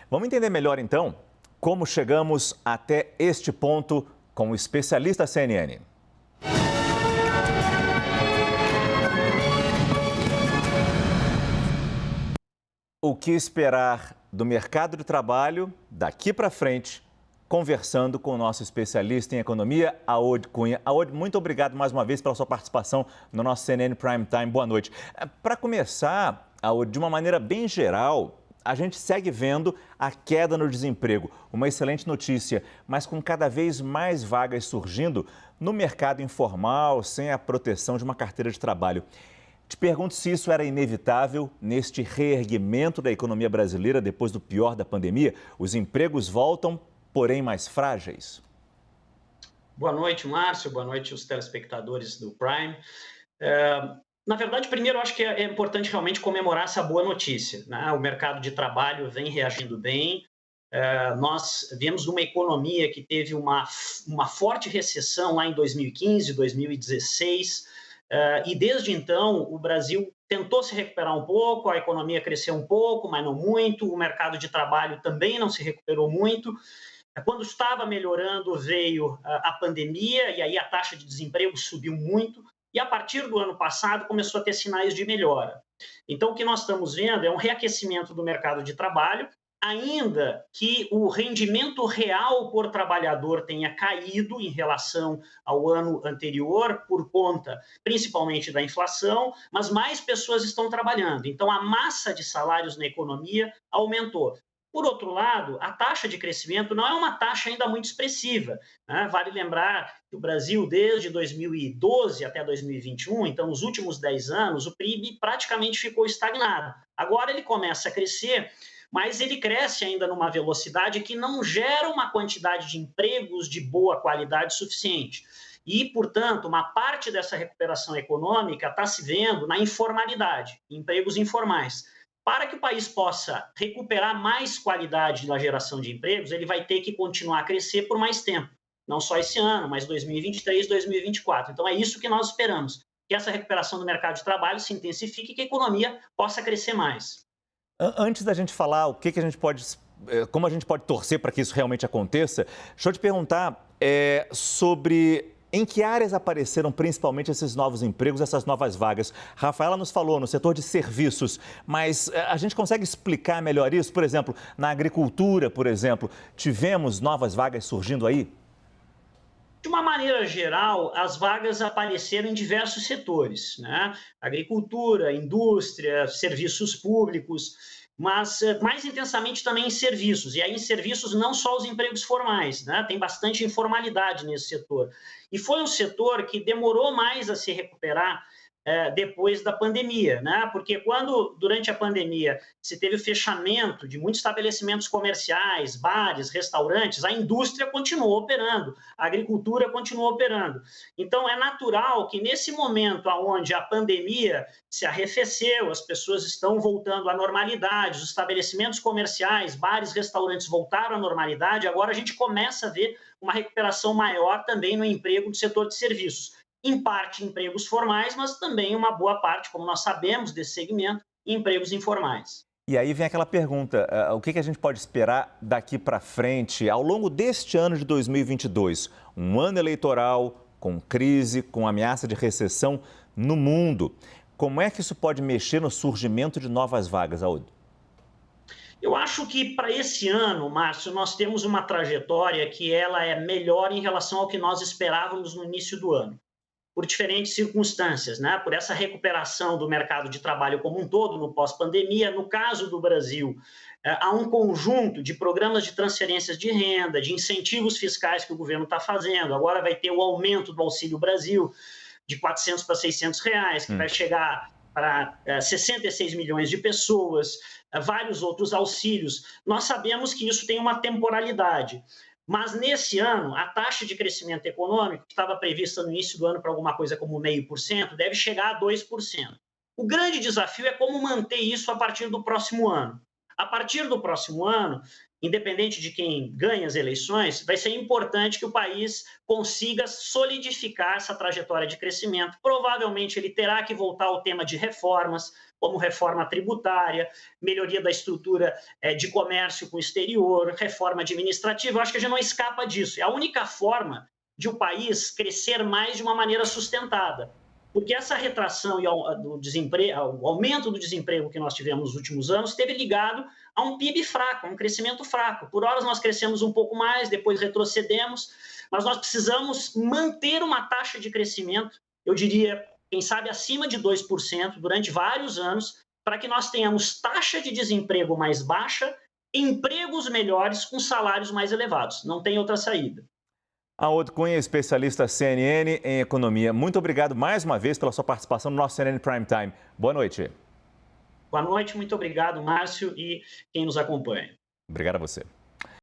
Vamos entender melhor então como chegamos até este ponto com o especialista CNN. O que esperar do mercado de trabalho daqui para frente, conversando com o nosso especialista em economia, Aod Cunha. Aod, muito obrigado mais uma vez pela sua participação no nosso CNN Prime Time. Boa noite. Para começar, Aod, de uma maneira bem geral, a gente segue vendo a queda no desemprego. Uma excelente notícia, mas com cada vez mais vagas surgindo no mercado informal, sem a proteção de uma carteira de trabalho. Te pergunto se isso era inevitável neste reerguimento da economia brasileira depois do pior da pandemia. Os empregos voltam, porém mais frágeis. Boa noite, Márcio. Boa noite, os telespectadores do Prime. Na verdade, primeiro, eu acho que é importante realmente comemorar essa boa notícia, né? O mercado de trabalho vem reagindo bem. Nós vemos uma economia que teve uma forte recessão lá em 2015, 2016. E desde então o Brasil tentou se recuperar um pouco, a economia cresceu um pouco, mas não muito, o mercado de trabalho também não se recuperou muito. Quando estava melhorando veio a pandemia e aí a taxa de desemprego subiu muito e a partir do ano passado começou a ter sinais de melhora. Então o que nós estamos vendo é um reaquecimento do mercado de trabalho, ainda que o rendimento real por trabalhador tenha caído em relação ao ano anterior, por conta principalmente da inflação, mas mais pessoas estão trabalhando. Então, a massa de salários na economia aumentou. Por outro lado, a taxa de crescimento não é uma taxa ainda muito expressiva, né? Vale lembrar que o Brasil, desde 2012 até 2021, então nos últimos 10 anos, o PIB praticamente ficou estagnado. Agora ele começa a crescer, mas ele cresce ainda numa velocidade que não gera uma quantidade de empregos de boa qualidade suficiente. E, portanto, uma parte dessa recuperação econômica está se vendo na informalidade, empregos informais. Para que o país possa recuperar mais qualidade na geração de empregos, ele vai ter que continuar a crescer por mais tempo. Não só esse ano, mas 2023, 2024. Então, é isso que nós esperamos, que essa recuperação do mercado de trabalho se intensifique e que a economia possa crescer mais. Antes da gente falar o que a gente pode, como a gente pode torcer para que isso realmente aconteça, deixa eu te perguntar sobre em que áreas apareceram principalmente esses novos empregos, essas novas vagas. Rafaela nos falou no setor de serviços, mas a gente consegue explicar melhor isso? Por exemplo, na agricultura, por exemplo, tivemos novas vagas surgindo aí? De uma maneira geral, as vagas apareceram em diversos setores, né? Agricultura, indústria, serviços públicos, mas mais intensamente também em serviços. E aí em serviços não só os empregos formais, né? Tem bastante informalidade nesse setor. E foi um setor que demorou mais a se recuperar depois da pandemia, né? Porque quando, durante a pandemia, se teve o fechamento de muitos estabelecimentos comerciais, bares, restaurantes, a indústria continuou operando, a agricultura continuou operando. Então, é natural que nesse momento onde a pandemia se arrefeceu, as pessoas estão voltando à normalidade, os estabelecimentos comerciais, bares, restaurantes voltaram à normalidade, agora a gente começa a ver uma recuperação maior também no emprego do setor de serviços. Em parte empregos formais, mas também uma boa parte, como nós sabemos desse segmento, empregos informais. E aí vem aquela pergunta, o que a gente pode esperar daqui para frente, ao longo deste ano de 2022? Um ano eleitoral, com crise, com ameaça de recessão no mundo. Como é que isso pode mexer no surgimento de novas vagas, Aod? Eu acho que para esse ano, Márcio, nós temos uma trajetória que ela é melhor em relação ao que nós esperávamos no início do ano, por diferentes circunstâncias, né? Por essa recuperação do mercado de trabalho como um todo, no pós-pandemia. No caso do Brasil, há um conjunto de programas de transferências de renda, de incentivos fiscais que o governo está fazendo. Agora vai ter o aumento do Auxílio Brasil de R$ 400 para R$ 600, que vai chegar para 66 milhões de pessoas, vários outros auxílios. Nós sabemos que isso tem uma temporalidade. Mas, nesse ano, a taxa de crescimento econômico, que estava prevista no início do ano para alguma coisa como 0,5%, deve chegar a 2%. O grande desafio é como manter isso a partir do próximo ano. A partir do próximo ano, independente de quem ganha as eleições, vai ser importante que o país consiga solidificar essa trajetória de crescimento. Provavelmente ele terá que voltar ao tema de reformas, como reforma tributária, melhoria da estrutura de comércio com o exterior, reforma administrativa. Eu acho que a gente não escapa disso. É a única forma de o país crescer mais de uma maneira sustentada. Porque essa retração do desemprego, o aumento do desemprego que nós tivemos nos últimos anos, esteve ligado a um PIB fraco, a um crescimento fraco. Por horas nós crescemos um pouco mais, depois retrocedemos, mas nós precisamos manter uma taxa de crescimento, eu diria, quem sabe, acima de 2% durante vários anos, para que nós tenhamos taxa de desemprego mais baixa, empregos melhores com salários mais elevados. Não tem outra saída. Aode Cunha, especialista CNN em economia. Muito obrigado mais uma vez pela sua participação no nosso CNN Prime Time. Boa noite. Boa noite, muito obrigado, Márcio, e quem nos acompanha. Obrigado a você.